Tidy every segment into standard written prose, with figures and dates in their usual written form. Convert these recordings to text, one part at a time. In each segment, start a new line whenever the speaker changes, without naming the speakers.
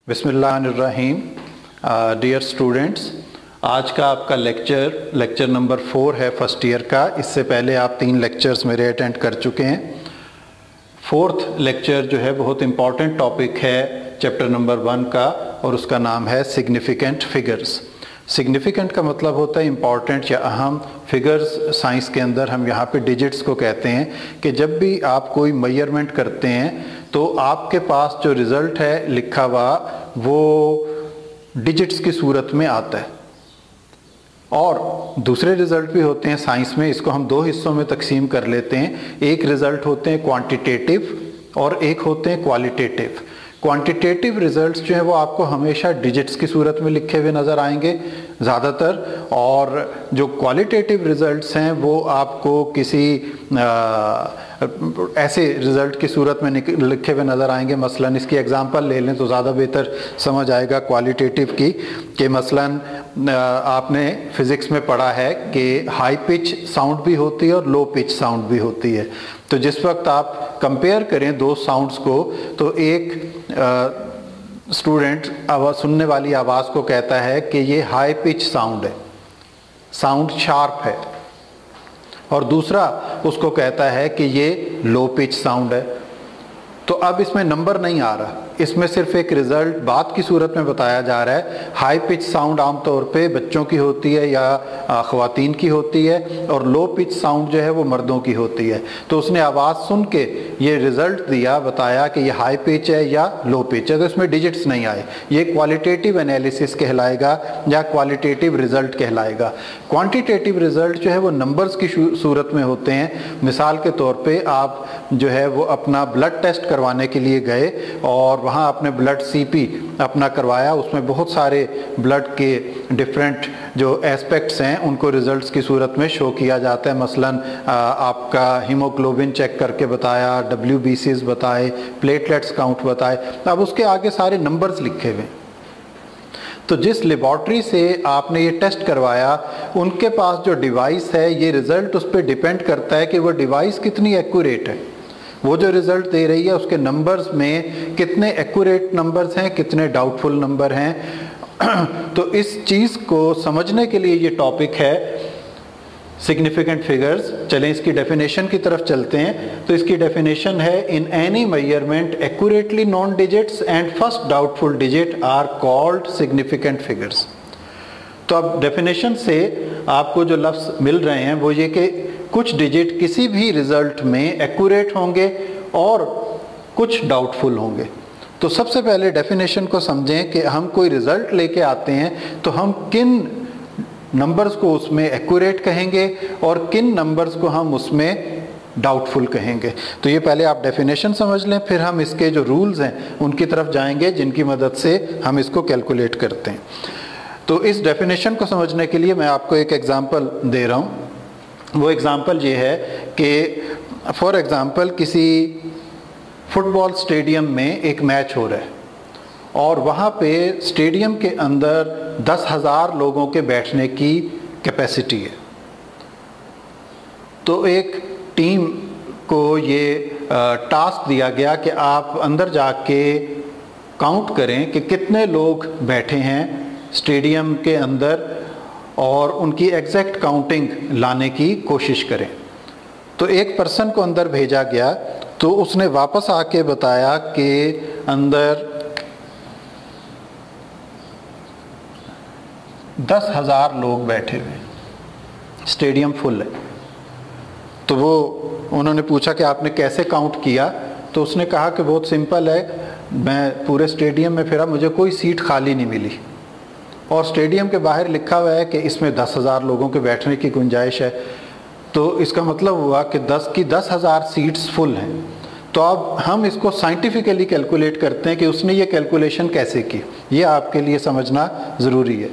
बिस्मिल्लाहिर्रहमानिर्रहीम। Dear students, आज का आपका लेक्चर नंबर 4 है फर्स्ट ईयर का। इससे पहले आप 3 लेक्चर्स मेरे अटेंड कर चुके हैं। फोर्थ लेक्चर जो है बहुत इम्पॉर्टेंट टॉपिक है चैप्टर नंबर 1 का, और उसका नाम है सिग्निफिकेंट फिगर्स। सिग्निफिकेंट का मतलब होता है इम्पॉर्टेंट या अहम। फिगर्स साइंस के अंदर हम यहाँ पे डिजिट्स को कहते हैं कि जब भी आप कोई मेजरमेंट करते हैं तो आपके पास जो रिज़ल्ट है लिखा हुआ वो डिजिट्स की सूरत में आता है। और दूसरे रिज़ल्ट भी होते हैं साइंस में, इसको हम 2 हिस्सों में तकसीम कर लेते हैं। एक रिज़ल्ट होते हैं क्वांटिटेटिव और एक होते हैं क्वालिटेटिव। क्वांटिटेटिव रिजल्ट्स जो हैं वो आपको हमेशा डिजिट्स की सूरत में लिखे हुए नज़र आएंगे ज़्यादातर, और जो क्वालिटेटिव रिजल्ट्स हैं वो आपको किसी ऐसे रिज़ल्ट की सूरत में लिखे हुए नज़र आएंगे। मसलन इसकी एग्जांपल ले लें तो ज़्यादा बेहतर समझ आएगा क्वालिटेटिव की, कि मसलन आपने फिज़िक्स में पढ़ा है कि हाई पिच साउंड भी होती है और लो पिच साउंड भी होती है। तो जिस वक्त आप कंपेयर करें 2 साउंड्स को तो एक स्टूडेंट आवाज़ सुनने वाली आवाज़ को कहता है कि ये हाई पिच साउंड है, साउंड शार्प है, और दूसरा उसको कहता है कि ये लो पिच साउंड है। तो अब इसमें नंबर नहीं आ रहा, इसमें सिर्फ एक रिज़ल्ट बात की सूरत में बताया जा रहा है। हाई पिच साउंड आमतौर पे बच्चों की होती है या ख़वातीन की होती है, और लो पिच साउंड जो है वो मर्दों की होती है। तो उसने आवाज़ सुन के ये रिज़ल्ट दिया, बताया कि ये हाई पिच है या लो पिच है, तो इसमें डिजिट्स नहीं आए। ये क्वालिटेटिव एनालिसिस कहलाएगा या क्वालिटेटिव रिज़ल्ट कहलाएगा। क्वान्टिटेटिव रिज़ल्ट जो है वो नंबर्स की सूरत में होते हैं। मिसाल के तौर पर आप जो है वो अपना ब्लड टेस्ट करवाने के लिए गए और वहाँ आपने ब्लड सीपी अपना करवाया, उसमें बहुत सारे ब्लड के डिफरेंट जो एस्पेक्ट्स हैं उनको रिजल्ट्स की सूरत में शो किया जाता है। मसलन आपका हीमोग्लोबिन चेक करके बताया, WBCs बताए, प्लेटलेट्स काउंट बताए, अब उसके आगे सारे नंबर्स लिखे हुए। तो जिस लेबॉर्ट्री से आपने ये टेस्ट करवाया उनके पास जो डिवाइस है, ये रिज़ल्ट उस पर डिपेंड करता है कि वो डिवाइस कितनी एक्यूरेट है। वो जो रिज़ल्ट दे रही है उसके नंबर्स में कितने एक्यूरेट नंबर्स हैं, कितने डाउटफुल नंबर हैं। तो इस चीज़ को समझने के लिए ये टॉपिक है सिग्निफिकेंट फिगर्स। चलें इसकी डेफिनेशन की तरफ चलते हैं। तो इसकी डेफिनेशन है, in any measurement accurately known digits and first doubtful digit are called significant figures. तो अब डेफिनेशन से आपको जो लफ्ज़ मिल रहे हैं वो ये कि कुछ डिजिट किसी भी रिज़ल्ट में एक्यूरेट होंगे और कुछ डाउटफुल होंगे। तो सबसे पहले डेफिनेशन को समझें कि हम कोई रिज़ल्ट लेके आते हैं तो हम किन नंबर्स को उसमें एक्यूरेट कहेंगे और किन नंबर्स को हम उसमें डाउटफुल कहेंगे। तो ये पहले आप डेफिनेशन समझ लें, फिर हम इसके जो रूल्स हैं उनकी तरफ जाएंगे जिनकी मदद से हम इसको कैलकुलेट करते हैं। तो इस डेफिनेशन को समझने के लिए मैं आपको एक एग्ज़ाम्पल दे रहा हूँ। वो एग्ज़ाम्पल ये है कि फॉर एग्ज़ाम्पल किसी फुटबॉल स्टेडियम में एक मैच हो रहा है और वहाँ पे स्टेडियम के अंदर 10,000 लोगों के बैठने की कैपेसिटी है। तो एक टीम को ये टास्क दिया गया कि आप अंदर जाके काउंट करें कि कितने लोग बैठे हैं स्टेडियम के अंदर और उनकी एग्जैक्ट काउंटिंग लाने की कोशिश करें। तो एक पर्सन को अंदर भेजा गया, तो उसने वापस आके बताया कि अंदर 10,000 लोग बैठे हुए, स्टेडियम फुल है। तो वो उन्होंने पूछा कि आपने कैसे काउंट किया? तो उसने कहा कि बहुत सिंपल है, मैं पूरे स्टेडियम में फिरा, मुझे कोई सीट खाली नहीं मिली और स्टेडियम के बाहर लिखा हुआ है कि इसमें 10,000 लोगों के बैठने की गुंजाइश है। तो इसका मतलब हुआ कि 10 की 10,000 सीट्स फुल हैं। तो अब हम इसको साइंटिफिकली कैलकुलेट करते हैं कि उसने ये कैलकुलेशन कैसे की, ये आपके लिए समझना ज़रूरी है।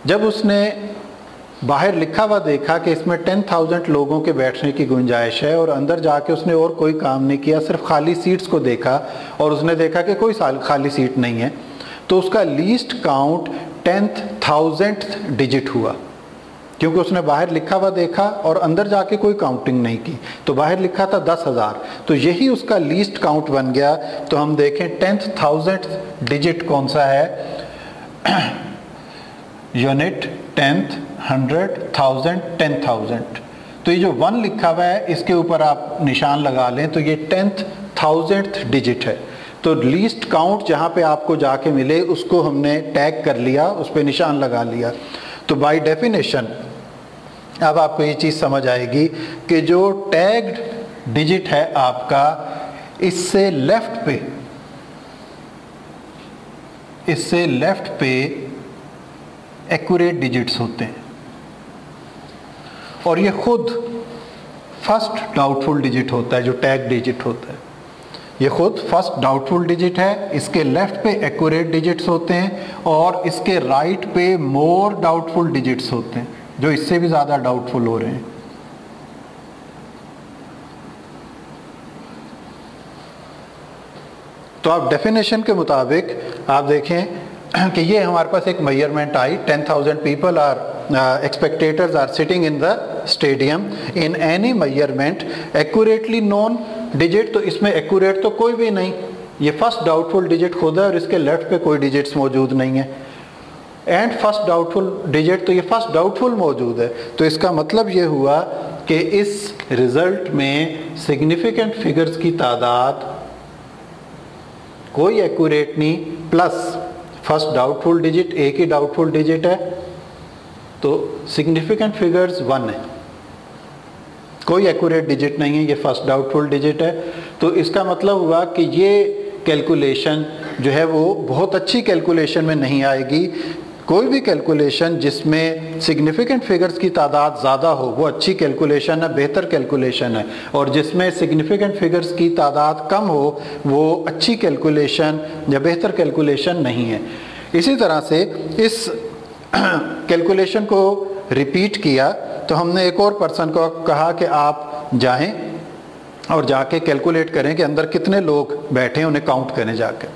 जब उसने बाहर लिखा हुआ देखा कि इसमें 10,000 लोगों के बैठने की गुंजाइश है और अंदर जाके उसने और कोई काम नहीं किया, सिर्फ खाली सीट्स को देखा और उसने देखा कि कोई खाली सीट नहीं है, तो उसका लीस्ट काउंट 10,000th डिजिट हुआ। क्योंकि उसने बाहर लिखा हुआ देखा और अंदर जाके कोई काउंटिंग नहीं की, तो बाहर लिखा था 10,000, तो यही उसका लीस्ट काउंट बन गया। तो हम देखें 10,000th डिजिट कौन सा है, यूनिट, 10th, 100, 1000, 10,000। तो ये जो 1 लिखा हुआ है इसके ऊपर आप निशान लगा लें तो ये 10,000th डिजिट है। तो लीस्ट काउंट जहाँ पे आपको जाके मिले उसको हमने टैग कर लिया, उस पर निशान लगा लिया। तो बाय डेफिनेशन अब आपको ये चीज़ समझ आएगी कि जो टैग्ड डिजिट है आपका, इससे लेफ्ट पे एक्यूरेट डिजिट्स होते हैं और ये खुद फर्स्ट डाउटफुल डिजिट होता है। जो टैग डिजिट होता है ये खुद फर्स्ट डाउटफुल डिजिट है, इसके लेफ्ट पे एक्यूरेट डिजिट्स होते हैं और इसके राइट पे मोर डाउटफुल डिजिट्स होते हैं, जो इससे भी ज़्यादा डाउटफुल हो रहे हैं। तो आप डेफिनेशन के मुताबिक आप देखें कि ये हमारे पास एक मेजरमेंट आई, 10,000 people are spectators are sitting in the stadium in any measurement accurately known digit. तो इसमें एक्यूरेट तो कोई भी नहीं, ये फर्स्ट डाउटफुल डिजिट खुद है और इसके लेफ्ट पे कोई डिजिट्स मौजूद नहीं है। एंड फर्स्ट डाउटफुल डिजिट, तो ये फर्स्ट डाउटफुल मौजूद है। तो इसका मतलब ये हुआ कि इस रिजल्ट में सिग्निफिकेंट फिगर्स की तादाद कोई एक्यूरेट नहीं, प्लस फर्स्ट डाउटफुल डिजिट, एक ही डाउटफुल डिजिट है, तो सिग्निफिकेंट फिगर्स 1 है, कोई एक्यूरेट डिजिट नहीं है, ये फर्स्ट डाउटफुल डिजिट है। तो इसका मतलब हुआ कि ये कैलकुलेशन जो है वो बहुत अच्छी कैलकुलेशन में नहीं आएगी। कोई भी कैलकुलेशन जिसमें सिग्निफिकेंट फिगर्स की तादाद ज़्यादा हो वो अच्छी कैलकुलेशन है, बेहतर कैलकुलेशन है, और जिसमें सिग्निफिकेंट फिगर्स की तादाद कम हो वो अच्छी कैलकुलेशन या बेहतर कैलकुलेशन नहीं है। इसी तरह से इस कैलकुलेशन को रिपीट किया तो हमने एक और पर्सन को कहा कि आप जाएं और जाके कैलकुलेट करें कि अंदर कितने लोग बैठे हैं, उन्हें काउंट करें जाके।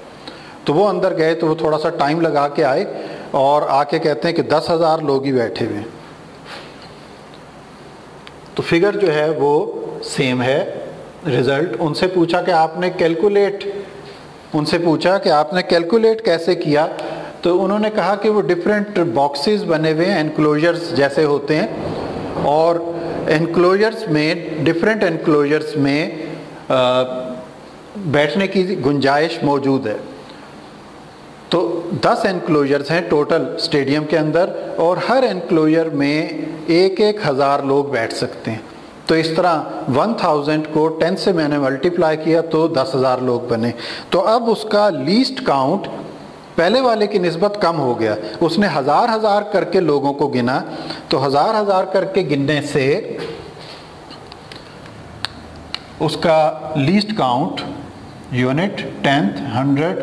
तो वो अंदर गए तो वो थोड़ा सा टाइम लगा के आए और आके कहते हैं कि 10,000 लोग ही बैठे हुए हैं। तो फिगर जो है वो सेम है रिजल्ट। उनसे पूछा कि आपने कैलकुलेट कैसे किया, तो उन्होंने कहा कि वो डिफरेंट बॉक्सेस बने हुए हैं, एनक्लोजर्स जैसे होते हैं, और एनक्लोजर्स में डिफरेंट एनक्लोजर्स में बैठने की गुंजाइश मौजूद है। तो 10 एनक्लोजर्स हैं टोटल स्टेडियम के अंदर और हर एनक्लोजर में 1,000 लोग बैठ सकते हैं। तो इस तरह 1000 को 10 से मैंने मल्टीप्लाई किया तो 10,000 लोग बने। तो अब उसका लीस्ट काउंट पहले वाले की निस्बत कम हो गया, उसने 1000 करके लोगों को गिना। तो 1000 करके गिनने से उसका least count unit 10th, 100,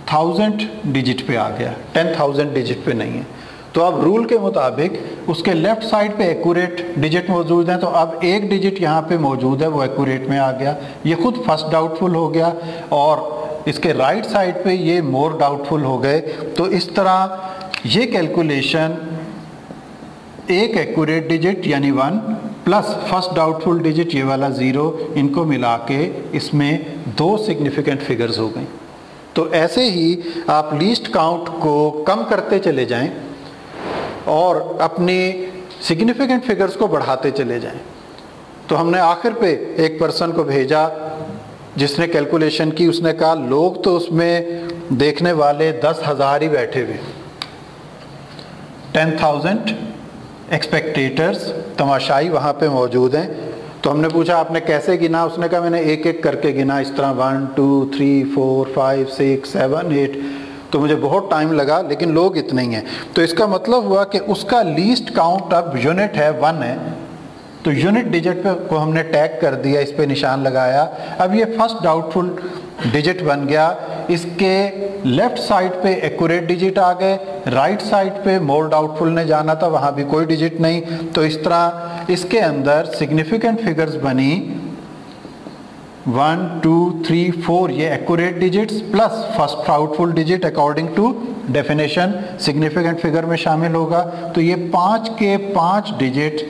1000 digit पे आ गया, 10,000 डिजिट पे नहीं है। तो अब रूल के मुताबिक उसके लेफ्ट साइड पे एक्यूरेट डिजिट मौजूद है, तो अब एक डिजिट यहाँ पे मौजूद है, वो एक्यूरेट में आ गया, ये खुद फर्स्ट डाउटफुल हो गया, और इसके राइट साइड पे ये मोर डाउटफुल हो गए। तो इस तरह ये कैलकुलेशन एक एक्यूरेट डिजिट यानी 1 प्लस फर्स्ट डाउटफुल डिजिट ये वाला 0, इनको मिला के इसमें 2 सिग्निफिकेंट फिगर्स हो गई। तो ऐसे ही आप लीस्ट काउंट को कम करते चले जाएं और अपनी सिग्निफिकेंट फिगर्स को बढ़ाते चले जाएं। तो हमने आखिर पे एक पर्सन को भेजा जिसने कैलकुलेशन की, उसने कहा लोग तो उसमें देखने वाले 10,000 ही बैठे हुए, 10,000 स्पेक्टेटर्स तमाशाई वहाँ पे मौजूद हैं। तो हमने पूछा आपने कैसे गिना, उसने कहा मैंने एक एक करके गिना, इस तरह 1 2 3 4 5 6 7 8, तो मुझे बहुत टाइम लगा, लेकिन लोग इतने ही हैं। तो इसका मतलब हुआ कि उसका लीस्ट काउंट अब यूनिट है 1 है, तो यूनिट डिजिट पे को हमने टैग कर दिया, इस पे निशान लगाया। अब ये फर्स्ट डाउटफुल डिजिट बन गया, इसके लेफ्ट साइड पे एक्यूरेट डिजिट आ गए, राइट साइड पे मोर डाउटफुल ने जाना था, वहाँ भी कोई डिजिट नहीं। तो इस तरह इसके अंदर सिग्निफिकेंट फिगर्स बनी 1 2 3 4 ये accurate digits plus first doubtful digit according to definition significant figure में शामिल होगा। तो ये 5 के 5 डिजिट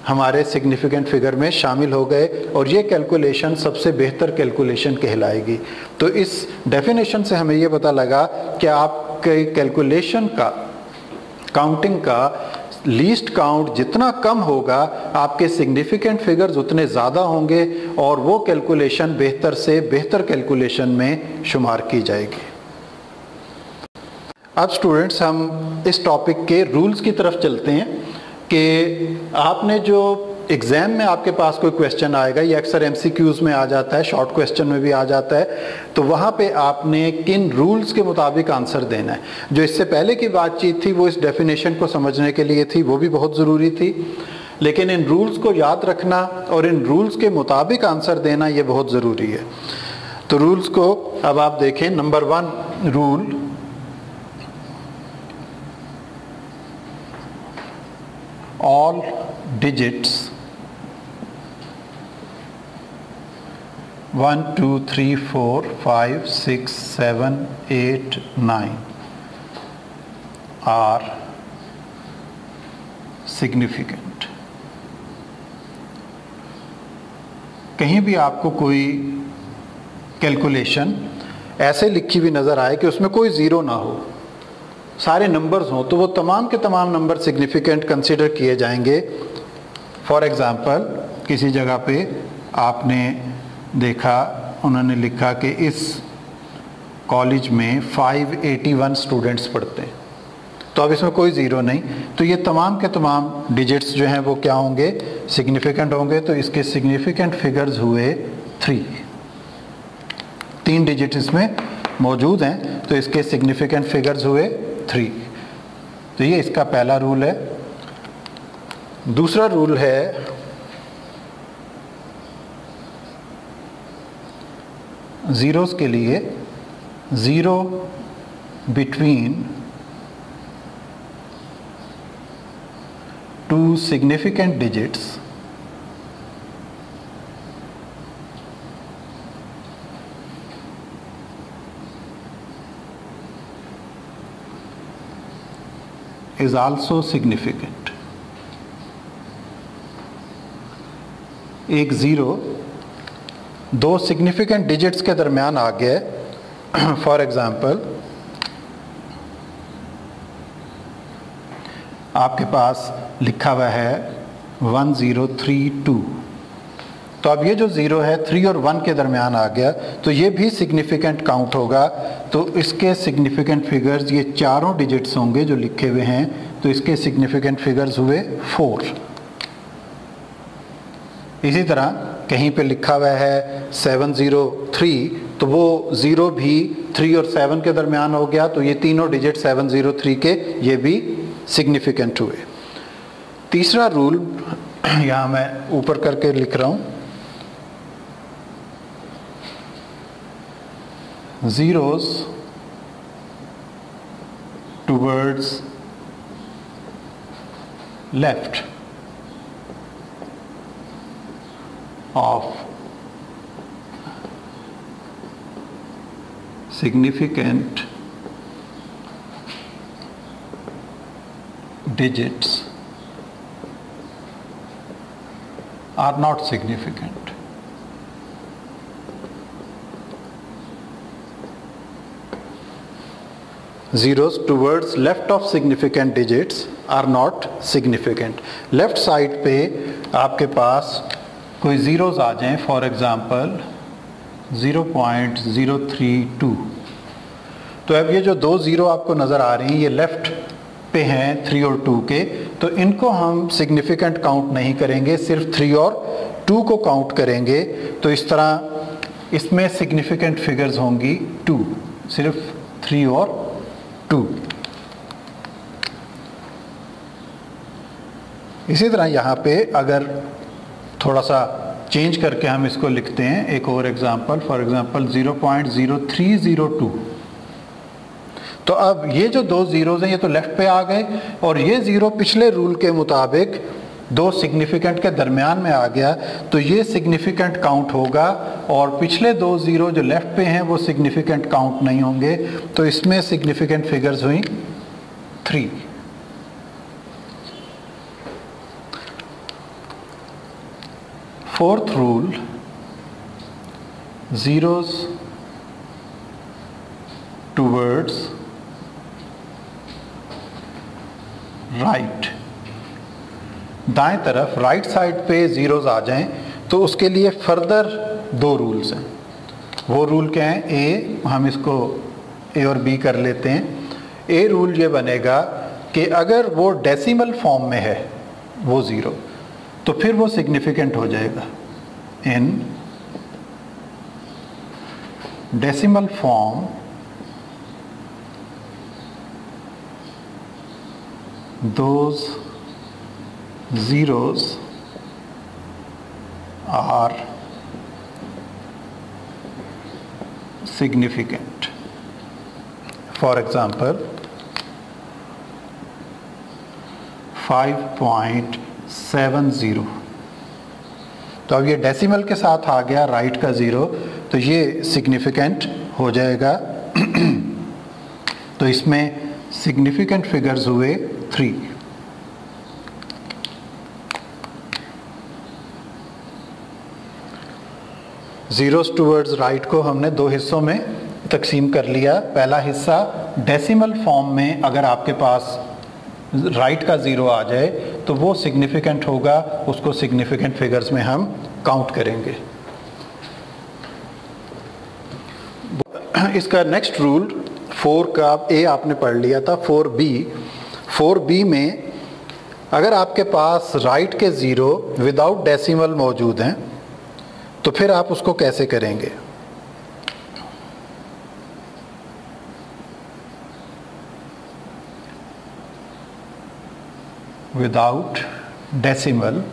हमारे सिग्निफिकेंट फिगर में शामिल हो गए और ये कैलकुलेशन सबसे बेहतर कैलकुलेशन कहलाएगी। तो इस डेफिनेशन से हमें ये पता लगा कि आपके कैलकुलेशन का काउंटिंग का लीस्ट काउंट जितना कम होगा आपके सिग्निफिकेंट फिगर्स उतने ज़्यादा होंगे और वो कैलकुलेशन बेहतर से बेहतर कैलकुलेशन में शुमार की जाएगी। अब स्टूडेंट्स हम इस टॉपिक के रूल्स की तरफ चलते हैं कि आपने जो एग्ज़ाम में आपके पास कोई क्वेश्चन आएगा, ये अक्सर एमसीक्यूज़ में आ जाता है, शॉर्ट क्वेश्चन में भी आ जाता है, तो वहाँ पे आपने किन रूल्स के मुताबिक आंसर देना है। जो इससे पहले की बातचीत थी वो इस डेफिनेशन को समझने के लिए थी, वो भी बहुत ज़रूरी थी, लेकिन इन रूल्स को याद रखना और इन रूल्स के मुताबिक आंसर देना ये बहुत ज़रूरी है। तो रूल्स को अब आप देखें। Number 1 rule, all digits 1 2 3 4 5 6 7 8 9 are significant। कहीं भी आपको कोई कैलकुलेशन ऐसे लिखी हुई नज़र आए कि उसमें कोई ज़ीरो ना हो, सारे नंबर्स हों, तो वो तमाम के तमाम नंबर सिग्निफिकेंट कंसीडर किए जाएंगे। फॉर एग्ज़ाम्पल किसी जगह पे आपने देखा उन्होंने लिखा कि इस कॉलेज में 581 स्टूडेंट्स पढ़ते हैं, तो अब इसमें कोई ज़ीरो नहीं, तो ये तमाम के तमाम डिजिट्स जो हैं वो क्या होंगे, सिग्निफिकेंट होंगे। तो इसके सिग्निफिकेंट फिगर्स हुए 3 डिजिट इसमें मौजूद हैं, तो इसके सिग्निफिकेंट फिगर्स हुए 3। तो ये इसका पहला रूल है। दूसरा रूल है ज़ीरोस के लिए, zero between 2 significant digits is also significant। एक ज़ीरो 2 सिग्निफिकेंट डिजिट्स के दरमियान आ गया। फॉर एग्ज़ाम्पल आपके पास लिखा हुआ है 1032, तो अब ये जो ज़ीरो है 3 और 1 के दरमियान आ गया, तो ये भी सिग्निफिकेंट काउंट होगा। तो इसके सिग्निफिकेंट फिगर्स ये चारों डिजिट्स होंगे जो लिखे हुए हैं, तो इसके सिग्निफिकेंट फिगर्स हुए 4। इसी तरह कहीं पे लिखा हुआ है 703, तो वो ज़ीरो भी 3 और 7 के दरमियान हो गया, तो ये तीनों डिजिट 703 के ये भी सिग्निफिकेंट हुए। तीसरा रूल यहाँ मैं ऊपर करके लिख रहा हूँ, zeros towards left of significant digits are not significant। zeros towards left of significant digits are not significant। Left side पे आपके पास कोई ज़ीरोज़ आ जाएं, फॉर एग्ज़ाम्पल 0.032, तो अब ये जो 2 ज़ीरो आपको नज़र आ रही हैं ये लेफ़्ट पे हैं 3 और 2 के, तो इनको हम सिग्निफिकेंट काउंट नहीं करेंगे, सिर्फ 3 और 2 को काउंट करेंगे। तो इस तरह इसमें सिग्निफिकेंट फिगर्स होंगी 2, सिर्फ 3 और 2। इसी तरह यहाँ पे अगर थोड़ा सा चेंज करके हम इसको लिखते हैं, एक और एग्जांपल, फॉर एग्जांपल 0.0302, तो अब ये जो 2 ज़ीरोज़ हैं ये तो लेफ़्ट पे आ गए और ये ज़ीरो पिछले रूल के मुताबिक दो सिग्निफिकेंट के दरमियान में आ गया तो ये सिग्निफिकेंट काउंट होगा, और पिछले दो ज़ीरो जो लेफ्ट पे हैं वो सिग्निफिकेंट काउंट नहीं होंगे। तो इसमें सिग्निफिकेंट फिगर्स हुई 3। Fourth rule, zeros towards right, दाएं तरफ राइट साइड पे जीरोस आ जाएं तो उसके लिए फर्दर दो रूल्स हैं। वो रूल क्या हैं? ए, हम इसको ए और बी कर लेते हैं। ए रूल ये बनेगा कि अगर वो डेसिमल फॉर्म में है वो ज़ीरो, तो फिर वो सिग्निफिकेंट हो जाएगा। In decimal form those zeros are significant. For example, 5.70। तो अब ये डेसिमल के साथ आ गया राइट का ज़ीरो, तो ये सिग्निफिकेंट हो जाएगा। तो इसमें सिग्निफिकेंट फिगर्स हुए 3। ज़ीरोस टूवर्ड्स राइट को हमने दो हिस्सों में तकसीम कर लिया। पहला हिस्सा डेसिमल फॉर्म में अगर आपके पास राइट का ज़ीरो आ जाए तो वो सिग्निफिकेंट होगा, उसको सिग्निफिकेंट फिगर्स में हम काउंट करेंगे। इसका नेक्स्ट रूल 4 का ए आपने पढ़ लिया था। 4b में अगर आपके पास राइट के ज़ीरो विदाउट डेसिमल मौजूद हैं तो फिर आप उसको कैसे करेंगे? Without decimal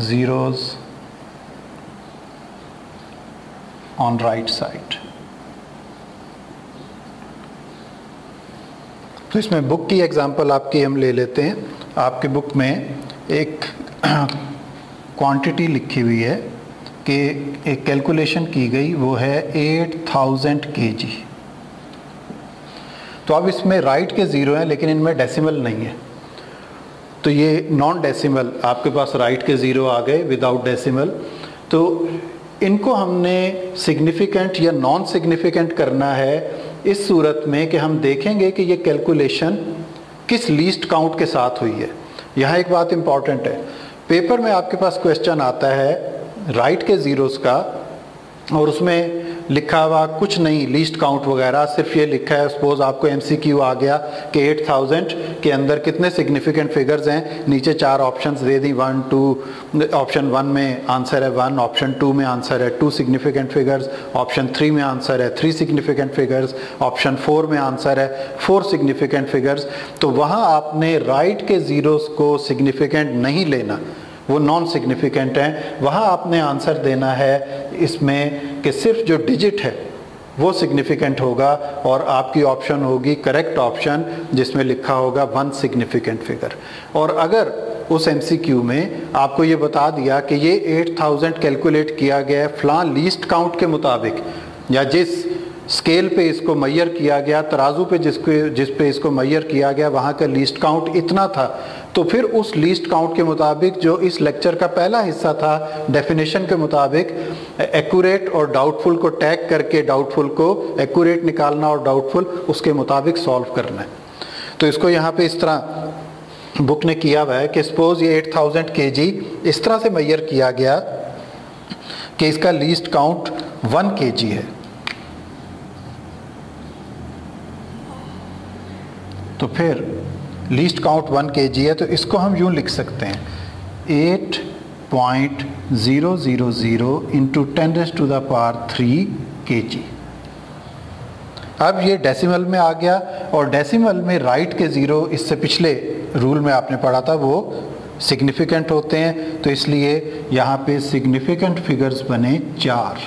zeros on right side। तो इसमें बुक की एग्जांपल आपकी हम ले लेते हैं। आपके बुक में एक क्वांटिटी लिखी हुई है कि एक कैलकुलेशन की गई, वो है 8000 kg। तो अब इसमें राइट के ज़ीरो हैं लेकिन इनमें डेसिमल नहीं है, तो ये नॉन डेसिमल आपके पास राइट के ज़ीरो आ गए विदाउट डेसिमल। तो इनको हमने सिग्निफिकेंट या नॉन सिग्निफिकेंट करना है इस सूरत में कि हम देखेंगे कि ये कैलकुलेशन किस लीस्ट काउंट के साथ हुई है। यहाँ एक बात इम्पॉर्टेंट है, पेपर में आपके पास क्वेश्चन आता है राइट के ज़ीरोस का और उसमें लिखा हुआ कुछ नहीं, लीस्ट काउंट वगैरह, सिर्फ ये लिखा है। सपोज आपको एमसीक्यू आ गया कि 8000 के अंदर कितने सिग्निफिकेंट फिगर्स हैं, नीचे 4 ऑप्शंस दे दी, 1 2। ऑप्शन 1 में आंसर है 1, ऑप्शन 2 में आंसर है 2 सिग्निफिकेंट फिगर्स, ऑप्शन 3 में आंसर है 3 सिग्निफिकेंट फिगर्स, ऑप्शन 4 में आंसर है 4 सिग्निफिकेंट फिगर्स। तो वहाँ आपने राइट के ज़ीरोस को सिग्निफिकेंट नहीं लेना, वो नॉन सिग्निफिकेंट हैं। वहाँ आपने आंसर देना है इसमें कि सिर्फ जो डिजिट है वो सिग्निफिकेंट होगा और आपकी ऑप्शन होगी करेक्ट ऑप्शन जिसमें लिखा होगा 1 सिग्निफिकेंट फिगर। और अगर उस एमसीक्यू में आपको ये बता दिया कि ये 8000 कैलकुलेट किया गया है फ़लाँ लीस्ट काउंट के मुताबिक, या जिस स्केल पे इसको मैयर किया गया, तराजू पे जिस पे इसको मैयर किया गया वहाँ का लीस्ट काउंट इतना था, तो फिर उस लीस्ट काउंट के मुताबिक जो इस लेक्चर का पहला हिस्सा था डेफिनेशन के मुताबिक एक्यूरेट और डाउटफुल को टैग करके डाउटफुल को एक्यूरेट निकालना और डाउटफुल उसके मुताबिक सॉल्व करना है। तो इसको यहाँ पे इस तरह बुक ने किया हुआ है कि सपोज ये 8000 kg इस तरह से मैयर किया गया कि इसका लीस्ट काउंट 1 kg है। तो फिर लीस्ट काउंट 1 kg है, तो इसको हम यूँ लिख सकते हैं 8.000 इंटू 10⁻³ kg। अब ये डेसिमल में आ गया और डेसिमल में राइट के ज़ीरो इससे पिछले रूल में आपने पढ़ा था वो सिग्निफिकेंट होते हैं, तो इसलिए यहाँ पे सिग्निफिकेंट फिगर्स बने 4।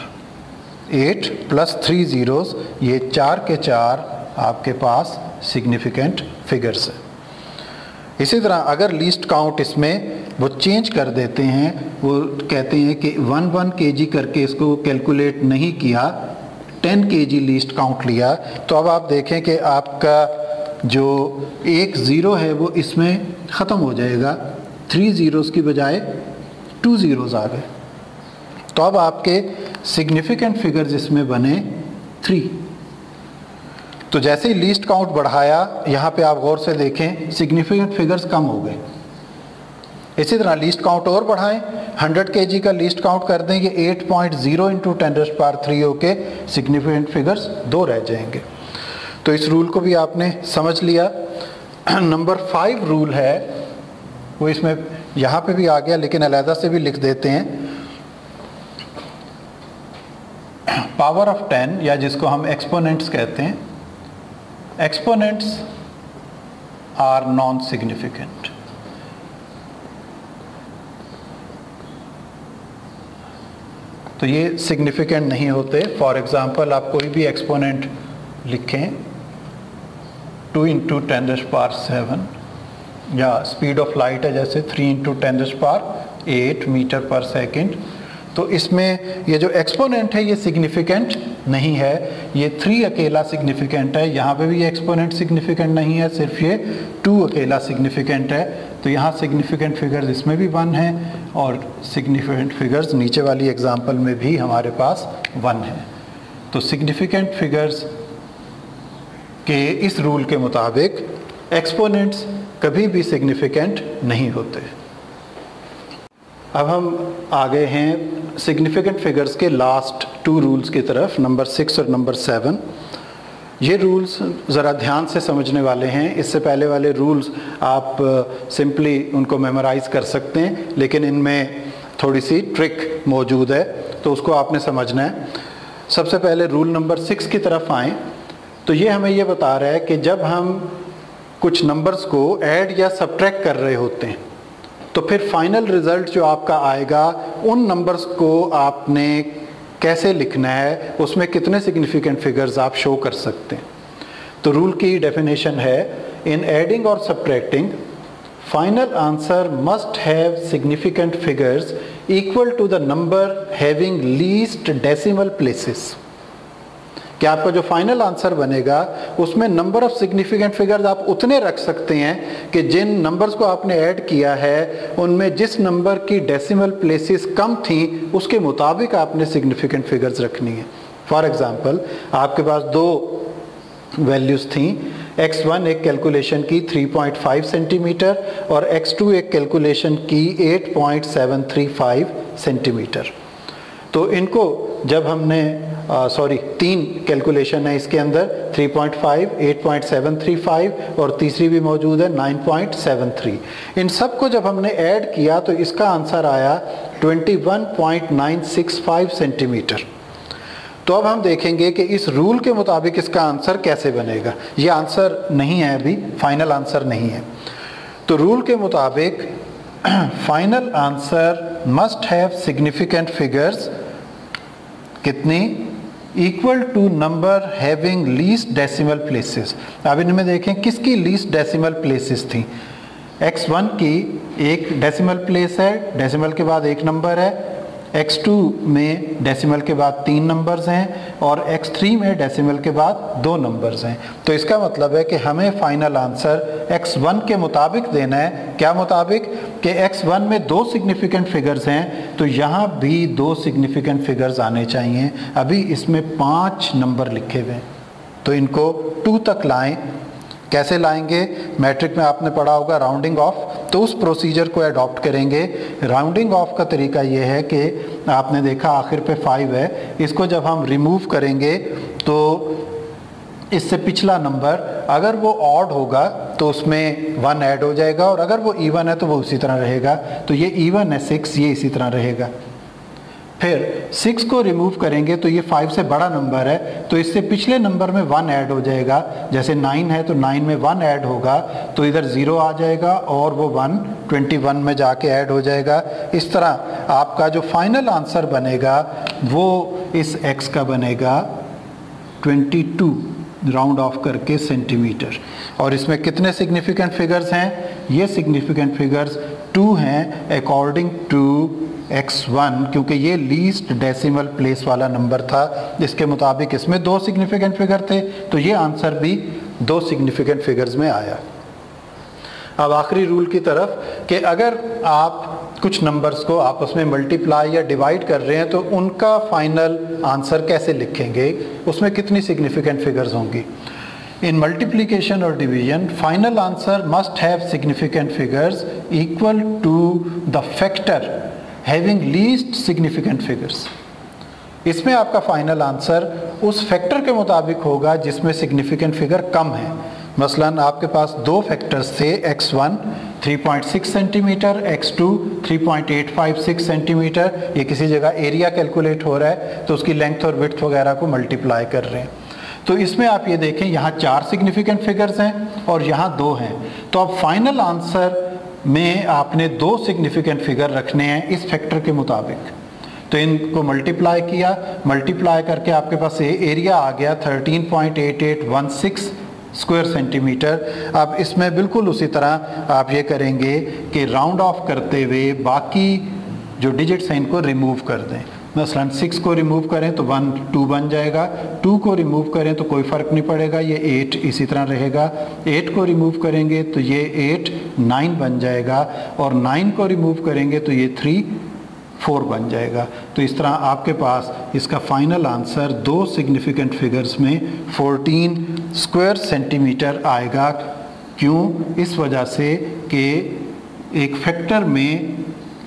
8 + 3 zeros, ये 4 के 4 आपके पास सिग्निफिकेंट फिगर्स है। इसी तरह अगर लीस्ट काउंट इसमें वो चेंज कर देते हैं, वो कहते हैं कि 1 kg करके इसको कैलकुलेट नहीं किया, 10 kg लीस्ट काउंट लिया, तो अब आप देखें कि आपका जो एक ज़ीरो है वो इसमें ख़त्म हो जाएगा, 3 ज़ीरोज़ की बजाय 2 ज़ीरोज़ आ गए। तो अब आपके सिग्निफिकेंट फिगर्स इसमें बने 3। तो जैसे ही लीस्ट काउंट बढ़ाया, यहाँ पे आप गौर से देखें सिग्निफिकेंट फिगर्स कम हो गए। इसी तरह लीस्ट काउंट और बढ़ाएं, 100 kg का लीस्ट काउंट कर देंगे 8.0 × 10⁻³ होके सिग्निफिकेंट फिगर्स 2 रह जाएंगे। तो इस रूल को भी आपने समझ लिया। नंबर 5 रूल है, वो इसमें यहाँ पे भी आ गया लेकिन अलहदा से भी लिख देते हैं। पावर ऑफ 10 या जिसको हम एक्सपोनेंट्स कहते हैं, एक्सपोनेंट्स आर नॉन सिग्निफिकेंट। तो ये सिग्निफिकेंट नहीं होते। फॉर एग्जांपल आप कोई भी एक्सपोनेंट लिखें, 2 × 10⁻⁷, या स्पीड ऑफ लाइट है जैसे 3 × 10⁸ मीटर पर सेकंड, तो इसमें ये जो एक्सपोनेंट है ये सिग्निफिकेंट नहीं है, ये 3 अकेला सिग्निफिकेंट है। यहाँ पे भी ये एक्सपोनेंट सिग्निफिकेंट नहीं है, सिर्फ ये 2 अकेला सिग्निफिकेंट है। तो यहाँ सिग्निफिकेंट फिगर्स इसमें भी 1 है और सिग्निफिकेंट फिगर्स नीचे वाली एग्जांपल में भी हमारे पास 1 है। तो सिग्निफिकेंट फिगर्स के इस रूल के मुताबिक एक्सपोनेंट्स कभी भी सिग्निफिकेंट नहीं होते। अब हम आ गए हैं सिग्निफिकेंट फिगर्स के लास्ट 2 रूल्स की तरफ, नंबर 6 और नंबर 7। ये रूल्स ज़रा ध्यान से समझने वाले हैं। इससे पहले वाले रूल्स आप सिंपली उनको मेमोराइज़ कर सकते हैं, लेकिन इनमें थोड़ी सी ट्रिक मौजूद है, तो उसको आपने समझना है। सबसे पहले रूल नंबर 6 की तरफ आएँ, तो ये हमें ये बता रहा है कि जब हम कुछ नंबर्स को ऐड या सब्ट्रैक्ट कर रहे होते हैं, तो फिर फाइनल रिज़ल्ट जो आपका आएगा, उन नंबर्स को आपने कैसे लिखना है, उसमें कितने सिग्निफिकेंट फिगर्स आप शो कर सकते हैं। तो रूल की डेफिनेशन है, इन एडिंग और subtracting final answer must have significant figures equal to the number having least decimal places. कि आपका जो फाइनल आंसर बनेगा उसमें नंबर ऑफ सिग्निफिकेंट फिगर्स आप उतने रख सकते हैं कि जिन नंबर्स को आपने ऐड किया है उनमें जिस नंबर की डेसिमल प्लेसेस कम थी उसके मुताबिक आपने सिग्निफिकेंट फिगर्स रखनी है। फॉर एग्जांपल आपके पास 2 वैल्यूज़ थी, x1 एक कैलकुलेशन की 3.5 सेंटीमीटर और x2 एक कैलकुलेशन की 8.735 सेंटीमीटर। तो इनको जब हमने 3 कैलकुलेशन है इसके अंदर, 3.5, 8.735 और तीसरी भी मौजूद है 9.73। इन सब को जब हमने ऐड किया तो इसका आंसर आया 21.965 सेंटीमीटर। तो अब हम देखेंगे कि इस रूल के मुताबिक इसका आंसर कैसे बनेगा। ये आंसर नहीं है, अभी फाइनल आंसर नहीं है। तो रूल के मुताबिक final answer must have significant figures कितनी, equal to number having least decimal places. अब इनमें देखें किसकी लीस्ट डेसिमल प्लेसेस थी। x1 की एक डेसिमल प्लेस है, डेसिमल के बाद एक नंबर है, x2 में डेसिमल के बाद 3 नंबर्स हैं और x3 में डेसिमल के बाद 2 नंबर्स हैं। तो इसका मतलब है कि हमें फाइनल आंसर x1 के मुताबिक देना है। क्या मुताबिक? कि x1 में 2 सिग्निफिकेंट फिगर्स हैं, तो यहाँ भी 2 सिग्निफिकेंट फिगर्स आने चाहिए। अभी इसमें 5 नंबर लिखे हुए हैं, तो इनको 2 तक लाएं। कैसे लाएंगे? मैट्रिक में आपने पढ़ा होगा राउंडिंग ऑफ, तो उस प्रोसीजर को अडॉप्ट करेंगे। राउंडिंग ऑफ का तरीका ये है कि आपने देखा आखिर पे 5 है, इसको जब हम रिमूव करेंगे तो इससे पिछला नंबर अगर वो ऑड होगा तो उसमें 1 ऐड हो जाएगा और अगर वो इवन है तो वो उसी तरह रहेगा। तो ये इवन है 6, ये इसी तरह रहेगा। फिर 6 को रिमूव करेंगे तो ये 5 से बड़ा नंबर है, तो इससे पिछले नंबर में 1 ऐड हो जाएगा। जैसे 9 है तो 9 में 1 ऐड होगा तो इधर 0 आ जाएगा और वो 1 21 में जाके ऐड हो जाएगा। इस तरह आपका जो फाइनल आंसर बनेगा वो इस x का बनेगा 22। राउंड ऑफ करके सेंटीमीटर। और इसमें कितने सिग्निफिकेंट फिगर्स हैं? ये सिग्निफिकेंट फिगर्स 2 हैं अकॉर्डिंग टू x1, क्योंकि ये लीस्ट डेसिमल प्लेस वाला नंबर था, जिसके मुताबिक इसमें 2 सिग्निफिकेंट फिगर थे, तो ये आंसर भी 2 सिग्निफिकेंट फिगर्स में आया। अब आखिरी रूल की तरफ कि अगर आप कुछ नंबर्स को आपस में मल्टीप्लाई या डिवाइड कर रहे हैं तो उनका फाइनल आंसर कैसे लिखेंगे, उसमें कितनी सिग्निफिकेंट फिगर्स होंगी। इन मल्टीप्लिकेशन और division final answer must have significant figures equal to the factor having least significant figures. इसमें आपका फाइनल आंसर उस फैक्टर के मुताबिक होगा जिसमें सिग्निफिकेंट फिगर कम है। मसलन आपके पास 2 फैक्टर्स थे, x1 3.6 सेंटीमीटर, x2 3.856 सेंटीमीटर। ये किसी जगह एरिया कैलकुलेट हो रहा है तो उसकी लेंथ और विड्थ वगैरह को मल्टीप्लाई कर रहे हैं। तो इसमें आप ये देखें, यहाँ 4 सिग्निफिकेंट फिगर्स हैं और यहाँ 2 हैं। तो अब फाइनल आंसर में आपने 2 सिग्निफिकेंट फिगर रखने हैं इस फैक्टर के मुताबिक। तो इनको मल्टीप्लाई किया, मल्टीप्लाई करके आपके पास एरिया आ गया 13.8816 स्क्वायर सेंटीमीटर। अब इसमें बिल्कुल उसी तरह आप ये करेंगे कि राउंड ऑफ करते हुए बाकी जो डिजिट्स हैं इनको रिमूव कर दें। मसलन 6 को रिमूव करें तो 1 2 बन जाएगा, 2 को रिमूव करें तो कोई फ़र्क नहीं पड़ेगा, ये 8 इसी तरह रहेगा। 8 को रिमूव करेंगे तो ये 8 9 बन जाएगा, और 9 को रिमूव करेंगे तो ये 3 4 बन जाएगा। तो इस तरह आपके पास इसका फाइनल आंसर 2 सिग्निफिकेंट फिगर्स में 14 स्क्वायर सेंटीमीटर आएगा। क्यों? इस वजह से कि एक फैक्टर में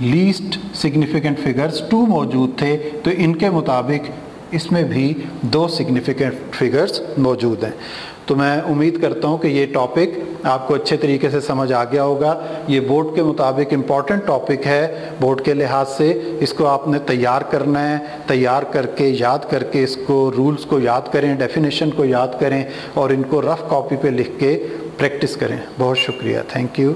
लीस्ट सिग्निफिकेंट फिगर्स 2 मौजूद थे, तो इनके मुताबिक इसमें भी 2 सिग्निफिकेंट फिगर्स मौजूद हैं। तो मैं उम्मीद करता हूँ कि ये टॉपिक आपको अच्छे तरीके से समझ आ गया होगा। ये बोर्ड के मुताबिक इम्पॉर्टेंट टॉपिक है, बोर्ड के लिहाज से इसको आपने तैयार करना है। तैयार करके याद करके इसको रूल्स को याद करें, डेफिनेशन को याद करें और इनको रफ़ कॉपी पे लिख के प्रैक्टिस करें। बहुत शुक्रिया, थैंक यू।